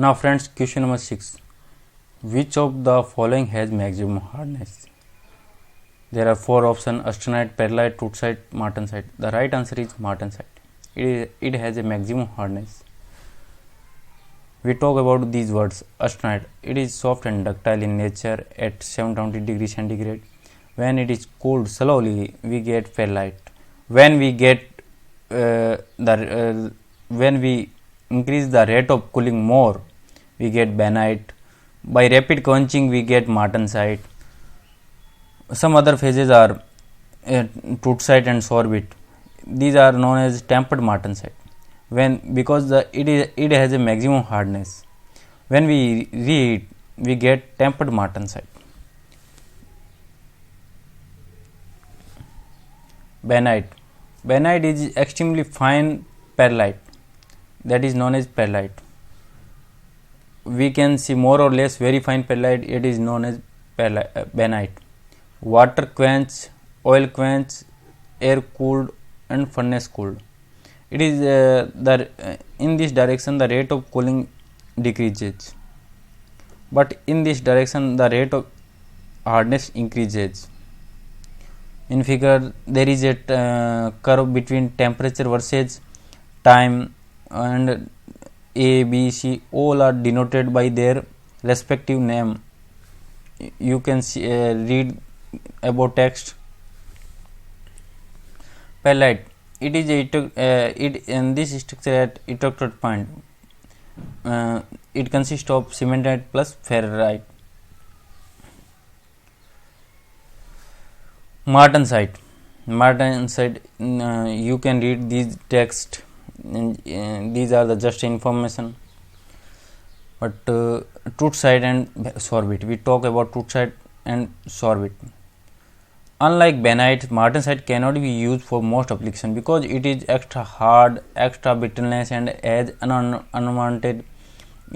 Now friends, question number 6. Which of the following has maximum hardness? There are 4 options: austenite, perlite, toothsite, martensite. The right answer is martensite. It has a maximum hardness. We talk about these words. Austenite, it is soft and ductile in nature at 720 degrees centigrade. When it is cooled slowly, we get perlite. When we increase the rate of cooling more, we get bainite. By rapid quenching, we get martensite. Some other phases are toothsite and sorbate. These are known as tempered martensite. Because it has a maximum hardness. When we reheat, we get tempered martensite. Bainite is extremely fine perlite, that is known as perlite. We can see more or less very fine perlite, it is known as bainite. Water quench, oil quench, air cooled and furnace cooled. It is in this direction the rate of cooling decreases, but in this direction the rate of hardness increases. In figure there is a curve between temperature versus time, and A, B, C all are denoted by their respective name. You can see, read about text. Perlite, it is in this structure at electrode point. It consists of cementite plus ferrite. Martensite, you can read these text. These are the just information. But toothsite and sorbate, we talk about toothsite and sorbate. Unlike bainite, martensite cannot be used for most applications because it is extra hard, extra brittleness, and has an unwanted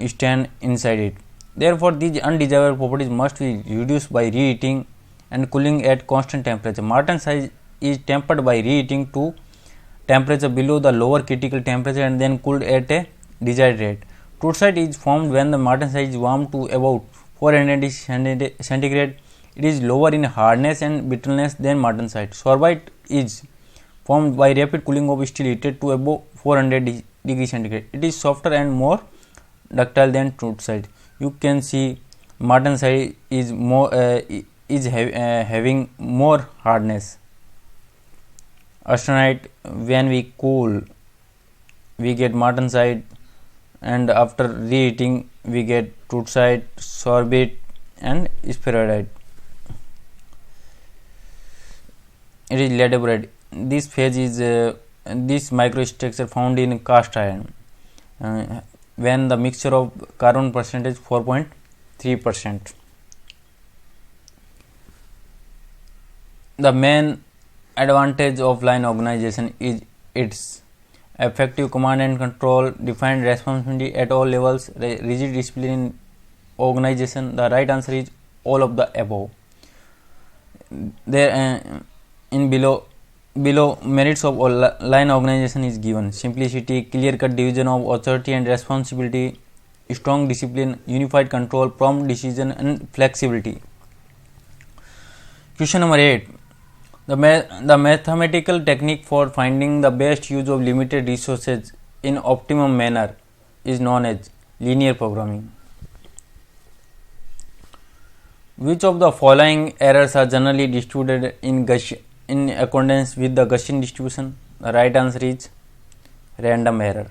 stain inside it. Therefore, these undesirable properties must be reduced by reheating and cooling at constant temperature. Martensite is tempered by reheating to temperature below the lower critical temperature and then cooled at a desired rate. Toothsite is formed when the martensite is warmed to about 400 degrees centigrade. It is lower in hardness and brittleness than martensite. Sorbate is formed by rapid cooling of steel heated to above 400 degrees centigrade. It is softer and more ductile than toothsite. You can see martensite is having more hardness. Austenite, when we cool, we get martensite, and after reheating, we get toothsite, sorbate, and spheroidite. It is laterite. This phase is this microstructure found in cast iron when the mixture of carbon percentage 4.3%. The main advantage of line organization is its effective command and control, defined responsibility at all levels, rigid discipline in organization. The right answer is all of the above. There in below merits of line organization is given: simplicity, clear cut division of authority and responsibility, strong discipline, unified control, prompt decision, and flexibility. Question number 8. The mathematical technique for finding the best use of limited resources in optimum manner is known as linear programming. Which of the following errors are generally distributed in accordance with the Gaussian distribution? The right answer is random error.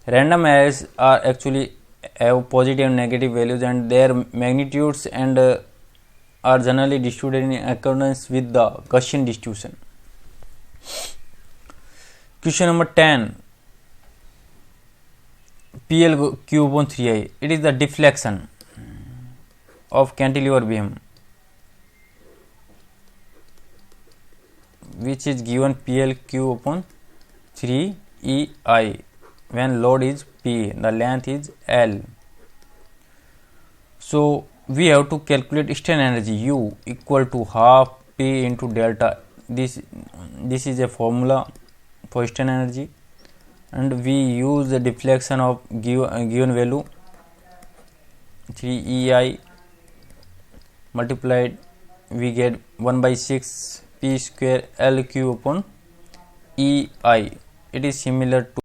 Random errors are actually have positive and negative values, and their magnitudes and are generally distributed in accordance with the Gaussian distribution. Question number 10. PL Q upon 3I. It is the deflection of cantilever beam, which is given PL Q upon 3EI when load is P, the length is L. So we have to calculate strain energy U equal to half P into delta. This is a formula for strain energy, and we use the deflection of given value 3 EI multiplied, we get 1 by 6 P square LQ upon EI. It is similar to